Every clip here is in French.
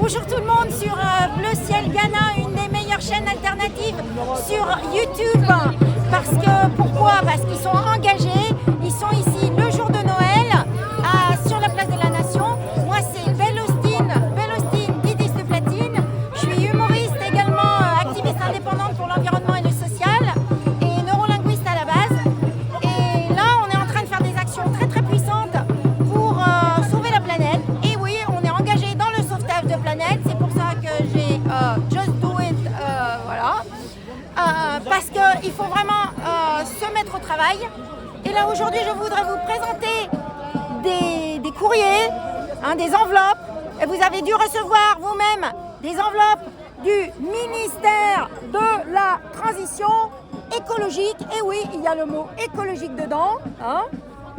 Bonjour tout le monde sur Bleu Ciel Ghana, une des meilleures chaînes alternatives sur YouTube. Pourquoi? Parce qu'ils sont engagés, ils sont ici le jour de Noël sur la place de la Nation. Moi c'est Belle-Austin, Didis de Platine. Je suis humoriste également, activiste indépendante pour l'environnement et le social et neurolinguiste à la base. Et là on est en train de faire des actions très très puissantes pour sauver la planète. Et oui, on est engagé dans le sauvetage de planète, c'est pour ça que j'ai Just Do It, voilà. Parce qu'il faut vraiment se mettre au travail. Et là aujourd'hui je voudrais vous présenter des courriers, des enveloppes. Et vous avez dû recevoir vous-même des enveloppes du ministère de la Transition écologique. Et oui, il y a le mot écologique dedans,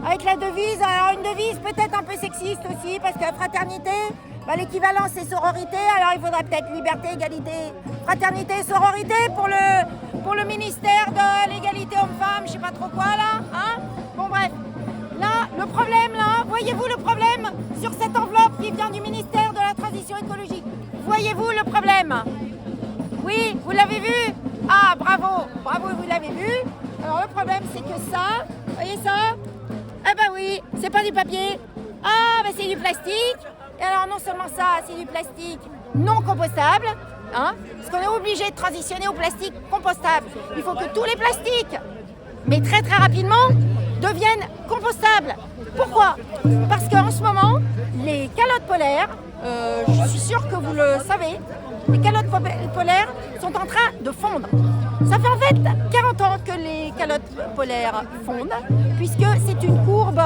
avec la devise, alors une devise peut-être un peu sexiste aussi, parce que fraternité, l'équivalent c'est sororité, alors il faudrait peut-être liberté, égalité, fraternité, sororité pour le ministère de l'égalité homme-femme, je sais pas trop quoi là, Bon bref, là, le problème là, voyez-vous le problème sur cette enveloppe qui vient du ministère de la Transition écologique? Voyez-vous le problème? Oui, vous l'avez vu? Ah, bravo, vous l'avez vu. Alors le problème c'est que ça, voyez ça? Eh ben oui, c'est pas du papier. Ah, ben c'est du plastique. Et alors non seulement ça, c'est du plastique non compostable, parce qu'on est obligé de transitionner au plastique compostable. Il faut que tous les plastiques, mais très très rapidement, deviennent compostables. Pourquoi? Parce qu'en ce moment, les calottes polaires, je suis sûre que vous le savez, les calottes polaires sont en train de fondre. Ça fait en fait 40 ans que les calottes polaires fondent, puisque c'est une courbe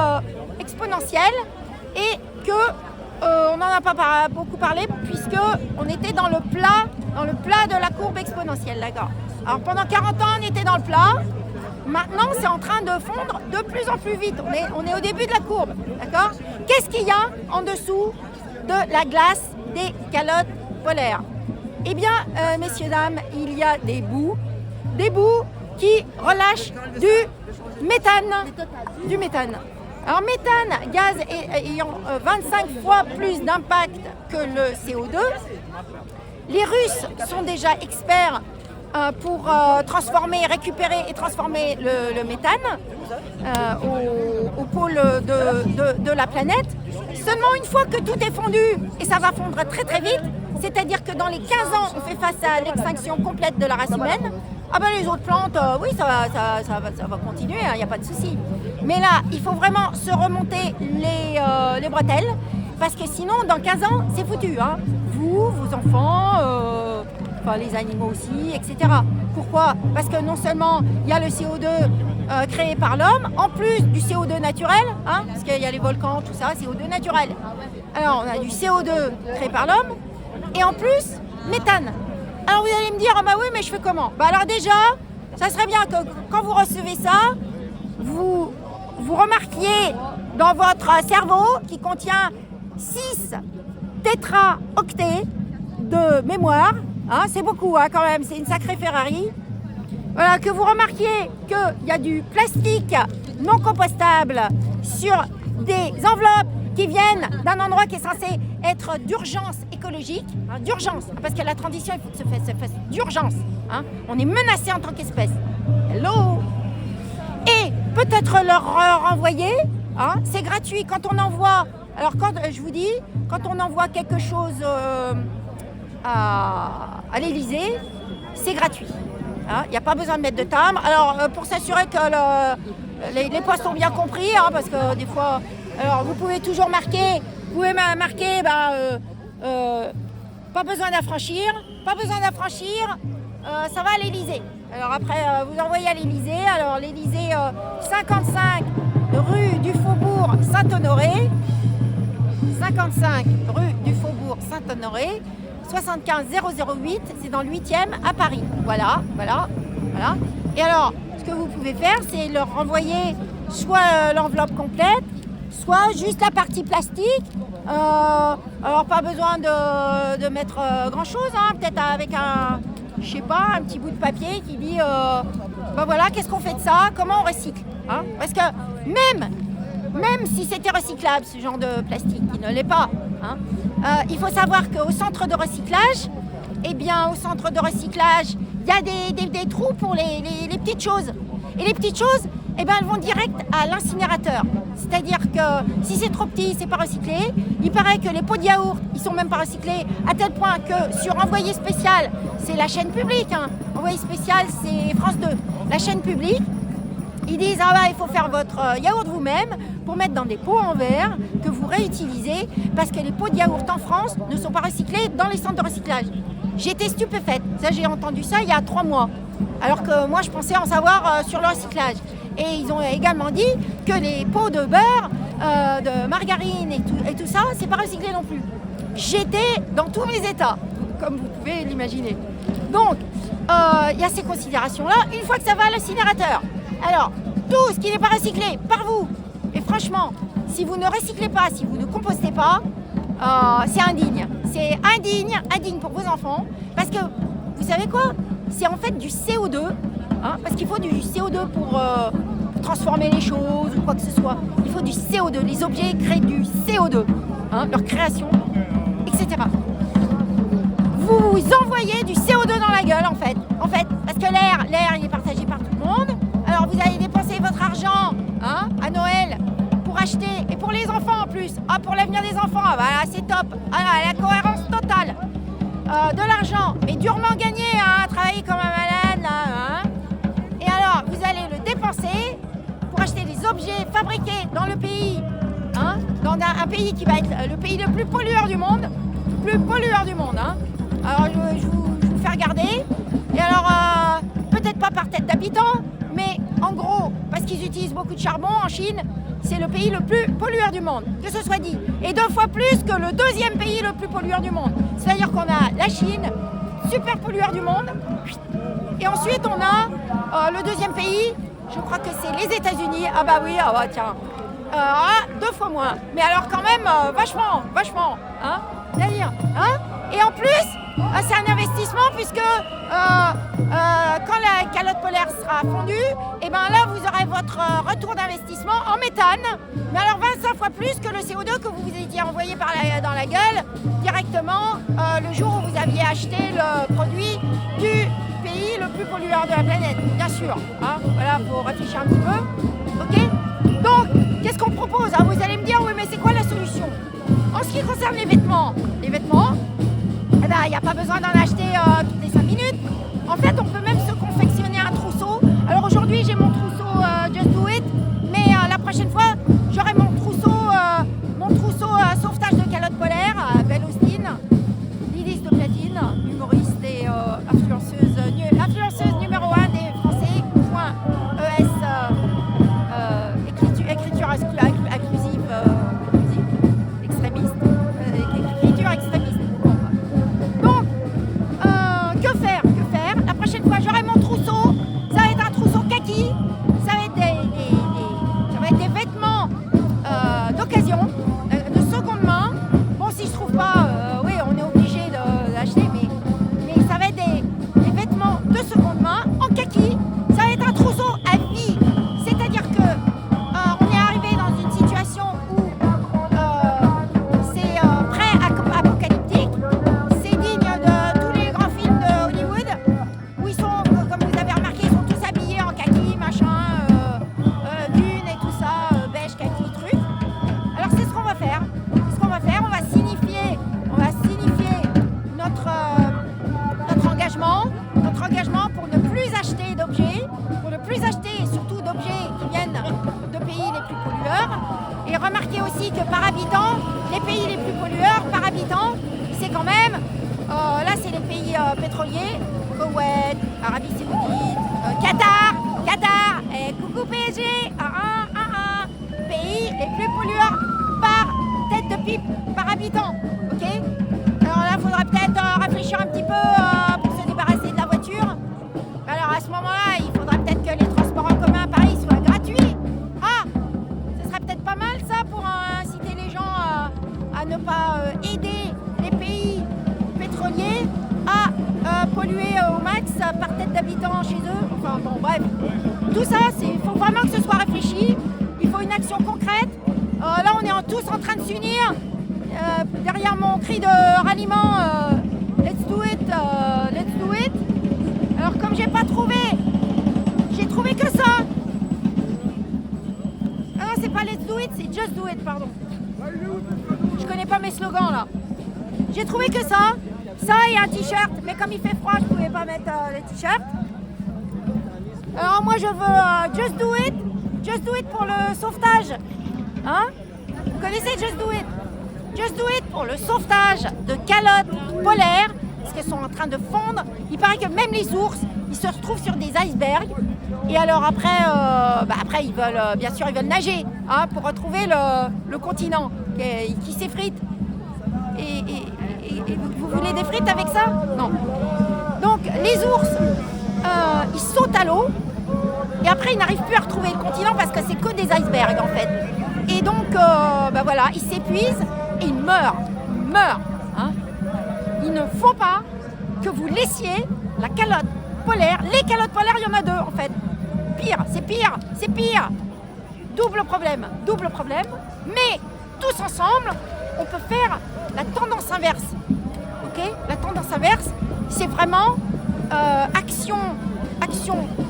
exponentielle et que on n'en a pas beaucoup parlé, puisque on était dans le plat de la courbe exponentielle, d'accord. Alors pendant 40 ans, on était dans le plat. Maintenant, c'est en train de fondre de plus en plus vite. On est au début de la courbe, d'accord. Qu'est-ce qu'il y a en dessous de la glace des calottes polaires? Eh bien, messieurs, dames, il y a des bouts qui relâchent du méthane. Alors méthane, gaz ayant 25 fois plus d'impact que le CO2, les Russes sont déjà experts pour récupérer et transformer le méthane au pôle de la planète. Seulement une fois que tout est fondu, et ça va fondre très très vite, c'est-à-dire que dans les 15 ans, on fait face à l'extinction complète de la race humaine. Ah ben les autres plantes, oui, ça va continuer, il n'y a pas de souci. Mais là, il faut vraiment se remonter les bretelles, parce que sinon, dans 15 ans, c'est foutu. Vous, vos enfants, les animaux aussi, etc. Pourquoi? Parce que non seulement il y a le CO2 créé par l'homme, en plus du CO2 naturel, parce qu'il y a les volcans, tout ça, CO2 naturel. Alors, on a du CO2 créé par l'homme, et en plus, méthane. Alors vous allez me dire, bah oui, mais je fais comment? Alors déjà, ça serait bien que quand vous recevez ça, vous remarquiez dans votre cerveau qui contient 6 tétraoctets de mémoire, c'est beaucoup quand même, c'est une sacrée Ferrari. Voilà, que vous remarquiez qu'il y a du plastique non compostable sur des enveloppes qui viennent d'un endroit qui est censé être d'urgence écologique, d'urgence, parce que la transition, il faut que se fasse d'urgence. On est menacé en tant qu'espèce. Hello. Et peut-être leur renvoyer, c'est gratuit. Quand on envoie, alors je vous dis, quand on envoie quelque chose à l'Élysée, c'est gratuit. Il n'y a pas besoin de mettre de timbre. Alors pour s'assurer que les postes ont bien compris, parce que des fois... Alors vous pouvez toujours marquer, pas besoin d'affranchir, ça va à l'Élysée. Alors après, vous envoyez à l'Élysée, alors l'Élysée 55 rue du Faubourg Saint-Honoré, 75 008, c'est dans le 8e à Paris. Voilà. Et alors, ce que vous pouvez faire, c'est leur renvoyer soit l'enveloppe complète, soit juste la partie plastique. Alors pas besoin de mettre grand chose, peut-être avec un petit bout de papier qui dit voilà, qu'est-ce qu'on fait de ça, comment on recycle, parce que même même si c'était recyclable, ce genre de plastique, qui ne l'est pas. Hein. Il faut savoir qu'au centre de recyclage, eh bien, au centre de recyclage, il y a des trous pour les petites choses. Et les petites choses, eh bien, elles vont direct à l'incinérateur. C'est-à-dire que si c'est trop petit, c'est pas recyclé. Il paraît que les pots de yaourt, ils sont même pas recyclés, à tel point que sur Envoyé spécial, c'est la chaîne publique, hein. Envoyé spécial, c'est France 2, la chaîne publique. Ils disent ah bah, il faut faire votre yaourt vous-même pour mettre dans des pots en verre que vous réutilisez parce que les pots de yaourt en France ne sont pas recyclés dans les centres de recyclage. J'étais stupéfaite. Ça, j'ai entendu ça il y a 3 mois. Alors que moi, je pensais en savoir sur le recyclage. Et ils ont également dit que les pots de beurre, de margarine et tout ça, c'est pas recyclé non plus. J'étais dans tous mes états, comme vous pouvez l'imaginer. Donc, il y a ces considérations-là. Une fois que ça va à l'incinérateur. Alors, tout ce qui n'est pas recyclé par vous, et franchement, si vous ne recyclez pas, si vous ne compostez pas, c'est indigne. C'est indigne pour vos enfants, parce que, vous savez quoi? C'est en fait du CO2, hein, parce qu'il faut du CO2 pour transformer les choses ou quoi que ce soit. Il faut du CO2, les objets créent du CO2, hein, leur création, etc. Vous envoyez du CO2 dans la gueule, en fait, parce que l'air, il est partagé par tout le monde. Alors vous allez dépenser votre argent, hein, à Noël pour acheter, et pour les enfants en plus, ah, pour l'avenir des enfants, ah, voilà, c'est top, ah, là, la cohérence totale, de l'argent, mais durement gagné, hein, travailler comme un malade, là, hein. Et alors vous allez le dépenser pour acheter des objets fabriqués dans le pays, hein, dans un pays qui va être le pays le plus pollueur du monde, hein. Alors je vous fais regarder, et alors peut-être pas par tête d'habitant, mais en gros, parce qu'ils utilisent beaucoup de charbon en Chine, c'est le pays le plus pollueur du monde, que ce soit dit. Et 2 fois plus que le 2e pays le plus pollueur du monde. C'est-à-dire qu'on a la Chine, super pollueur du monde, et ensuite on a le 2e pays, je crois que c'est les États-Unis. Ah bah oui, ah bah tiens, 2 fois moins. Mais alors quand même, vachement, hein, c'est-à-dire, hein. Et en plus, c'est un investissement puisque quand la calotte polaire sera fondue, et ben là vous aurez votre retour d'investissement en méthane, mais alors 25 fois plus que le CO2 que vous vous étiez envoyé dans la gueule directement le jour où vous aviez acheté le produit du pays le plus pollueur de la planète, bien sûr. Hein, voilà, faut réfléchir un petit peu. Ok. Donc, qu'est-ce qu'on propose? Ah, vous allez me dire, oui, mais c'est quoi la solution? En ce qui concerne les vêtements, eh ben, il n'y a pas besoin d'en acheter toutes les 5 minutes. En fait, on peut même se confectionner un trousseau. Alors aujourd'hui, j'ai mon trousseau Just Do It, mais la prochaine fois, j'aurai mon trousseau sauvetage de calotte polaire, Belle Austin, Lilith de Platine, humoriste et influenceuse numéro 1 des Français, .es, écriture inclusive, extrémiste, écriture extrémiste. Donc, que faire? La prochaine fois, j'aurai mon trousseau, ça va être un trousseau kaki, ça va être des vêtements d'occasion, de seconde main. Bon, si je trouve pas, oui, on est obligé d'acheter, mais ça va être des vêtements de seconde main en kaki. Ça va être un trousseau à vie. C'est-à-dire que on est arrivé dans une situation où c'est pré-apocalyptique. C'est digne de tous les grands films de Hollywood où ils sont, comme vous avez remarqué, ils sont tous habillés en kaki, machin, dune et tout ça, beige, kaki, truc. Alors c'est ce qu'on va faire. On va signifier notre engagement pour ne plus acheter d'objets, et surtout d'objets qui viennent de pays les plus pollueurs. Et remarquez aussi que par habitant, les pays les plus pollueurs par habitant, c'est quand même, là c'est les pays pétroliers, Koweït, Arabie Saoudite, Qatar, et coucou PSG, pays les plus pollueurs par tête de pipe, par habitant, ok? Alors là, il faudra peut-être réfléchir un petit peu pour se débarrasser de la voiture. Alors à ce moment-là, il faudra peut-être que les transports en commun à Paris soient gratuits. Ah, ce serait peut-être pas mal ça pour inciter les gens à ne pas aider les pays pétroliers à polluer au max par tête d'habitant chez eux. Enfin bon, bref. Tout ça, il faut vraiment que ce soit réfléchi. Il faut une action concrète. mon cri de ralliement let's do it, let's do it. Alors comme j'ai pas trouvé, j'ai trouvé que ça. Ah non, c'est pas let's do it, c'est just do it, pardon. Je connais pas mes slogans là. J'ai trouvé que ça et un t-shirt, mais comme il fait froid, je pouvais pas mettre les t-shirts. Alors moi je veux just do it pour le sauvetage. Hein? Vous connaissez Just Do It? Just Do It pour le sauvetage de calottes polaires, parce qu'elles sont en train de fondre. Il paraît que même les ours, ils se retrouvent sur des icebergs. Et alors après ils veulent, bien sûr, ils veulent nager, hein, pour retrouver le continent qui s'effrite. Et vous voulez des frites avec ça? Non. Donc les ours, ils sautent à l'eau. Et après, ils n'arrivent plus à retrouver le continent parce que c'est que des icebergs en fait. Et donc, voilà, ils s'épuisent et ils meurent. Hein. Il ne faut pas que vous laissiez la calotte polaire. Les calottes polaires, il y en a deux en fait. C'est pire. Double problème. Mais tous ensemble, on peut faire la tendance inverse. Ok? La tendance inverse, c'est vraiment action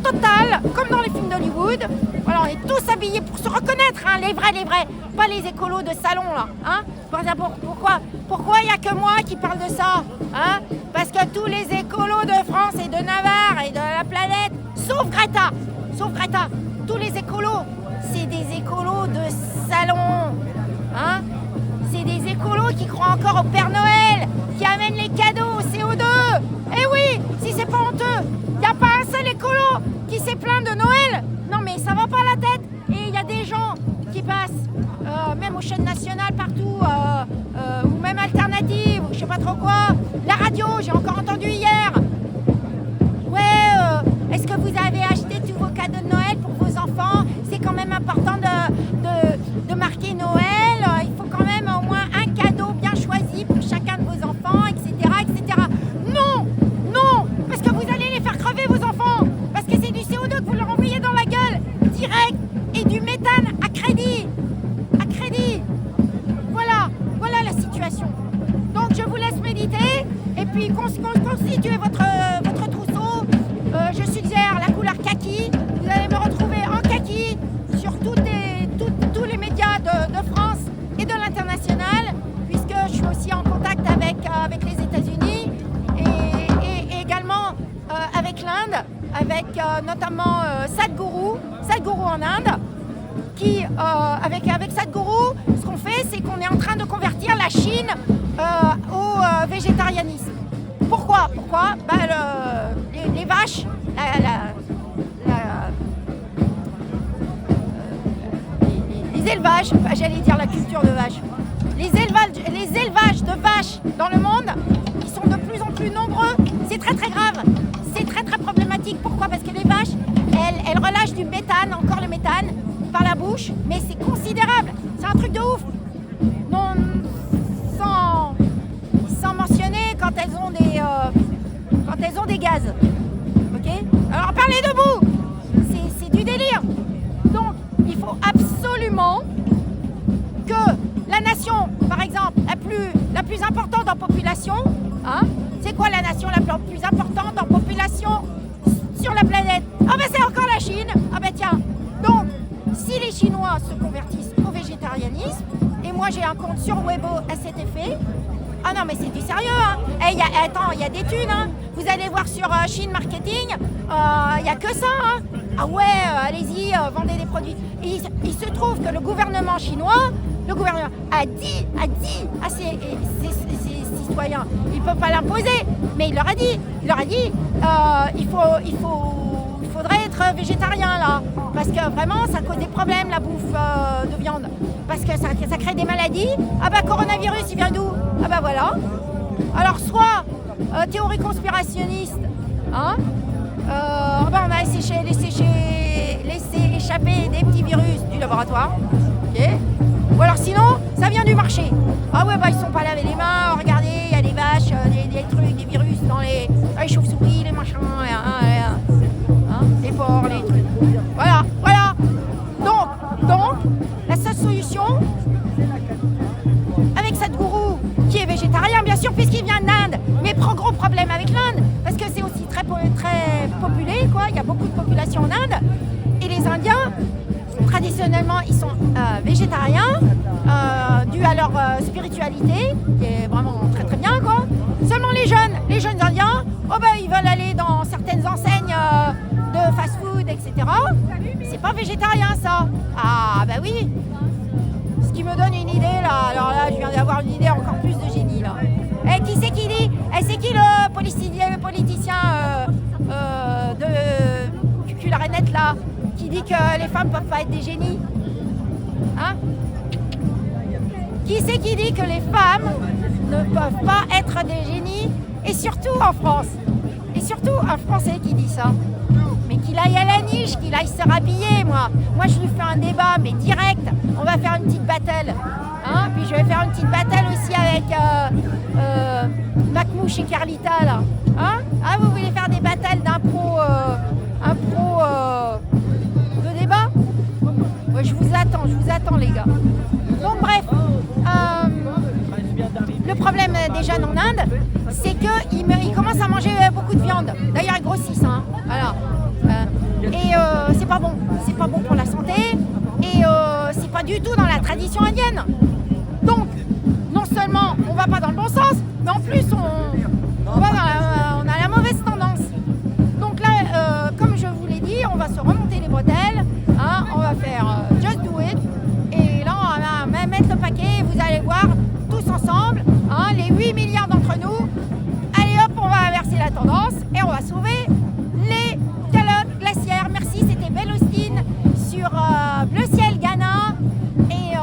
totale, comme dans les films d'Hollywood. Voilà, on est tous habillés pour se reconnaître, hein, les vrais, pas les écolos de salon là. Hein. Pourquoi il n'y a que moi qui parle de ça, hein? Parce que tous les écolos de France et de Navarre et de la planète, sauf Greta, tous les écolos, c'est des écolos de salon. Hein. C'est des écolos qui croient encore au Père Noël, qui amènent les cadeaux au CO2. Eh oui, si c'est pas honteux, il n'y a pas un seul écolo qui s'est plaint de Noël. Non mais ça va pas la tête. Et il y a des gens qui passent, même aux chaînes nationales partout, ou même alternatives, ou je sais pas trop quoi. La radio, j'ai encore entendu hier. Ouais, est-ce que vous avez acheté tous vos cadeaux de Noël pour vos enfants? C'est quand même important de marquer Noël. Il faut quand même au moins un cadeau bien choisi pour chacun de vos enfants, etc. Non, parce que vous allez les faire crever vos enfants, parce que c'est du CO2 que vous leur envoyez dans la gueule, direct, et du méthane à crédit. Voilà la situation. Donc je vous laisse méditer, et puis constituez votre trousseau. Je suggère la couleur kaki. Vous allez me retrouver en kaki sur tous les médias de France et de l'international, puisque je suis aussi en contact avec les États-Unis et également avec l'Inde, avec notamment Sadhguru en Inde, qui avec Sadhguru, ce qu'on fait, c'est qu'on est en train de convertir la Chine au végétarianisme. Pourquoi? Les vaches, les élevages, j'allais dire la culture de vaches. Les élevages de vaches dans le monde, ils sont de plus en plus nombreux. C'est très grave. C'est très problématique. Pourquoi? Parce que les vaches, elles relâchent du méthane, encore le méthane, par la bouche, mais c'est considérable. C'est un truc de ouf. Non, sans mentionner quand elles ont des gaz. Ok? Alors parlez debout. C'est du délire. Donc il faut absolument que la nation, par exemple, la plus importante en population, hein, c'est quoi la nation la plus importante en population sur la planète? Ah ben c'est encore la Chine. Ah ben tiens. Donc si les Chinois se convertissent au végétarianisme, et moi j'ai un compte sur Weibo à cet effet. Ah non mais c'est du sérieux, hein. Attends, il y a des thunes, hein. Vous allez voir sur Chine Marketing, il n'y a que ça, hein. Ah ouais, allez-y, vendez des produits. Et il se trouve que le gouvernement chinois, a dit à ses citoyens, il ne peut pas l'imposer, mais il leur a dit, il faudrait être végétarien là, parce que vraiment ça cause des problèmes la bouffe de viande, parce que ça crée des maladies. Ah bah coronavirus il vient d'où? Ah bah voilà. Alors soit théorie conspirationniste, hein, on a laissé échapper des petits virus du laboratoire, ok. Ou alors sinon, ça vient du marché. Ah ouais, ils sont pas lavés les mains, regardez, il y a des vaches, des trucs, des virus dans les chauves-souris, les machins, les porcs, les trucs. Voilà. Donc, la seule solution, avec Sadhguru qui est végétarien, qualité, qui est vraiment très très bien quoi. Seulement les jeunes indiens, ils veulent aller dans certaines enseignes de fast-food, etc. C'est pas végétarien ça. Ah bah oui. Ce qui me donne une idée là, alors là je viens d'avoir une idée encore plus de génie là. Et qui c'est qui dit? C'est qui le politicien de Cucularenette là, qui dit que les femmes peuvent pas être des génies? Hein? Qui c'est qui dit que les femmes ne peuvent pas être des génies? Et surtout en France. Et surtout un Français qui dit ça. Mais qu'il aille à la niche, qu'il aille se rhabiller, moi. Moi, je lui fais un débat, mais direct. On va faire une petite battle. Hein? Puis je vais faire une petite battle aussi avec Macmouche et Carlita, là. Hein? Ah, vous voulez faire des battles d'impro de débat? Ouais, je vous attends, les gars. Donc, bref. Le problème des jeunes en Inde, c'est qu'ils commencent à manger beaucoup de viande. D'ailleurs, ils grossissent. Hein. Voilà. C'est pas bon. C'est pas bon pour la santé. Et c'est pas du tout dans la tradition indienne. Donc, non seulement on va pas dans le bon sens, mais en plus on a la mauvaise tendance. Donc là, comme je vous l'ai dit, on va se remonter les bretelles. Hein, on va faire Just Do It. Et là, on va mettre le paquet. Vous allez voir tous ensemble, hein, les 8 milliards d'entre nous. Allez hop, on va inverser la tendance et on va sauver les calottes glaciaires. Merci, c'était Belle Austin sur Bleu Ciel Ghana. Et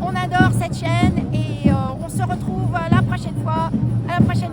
on adore cette chaîne et on se retrouve la prochaine fois. À la prochaine.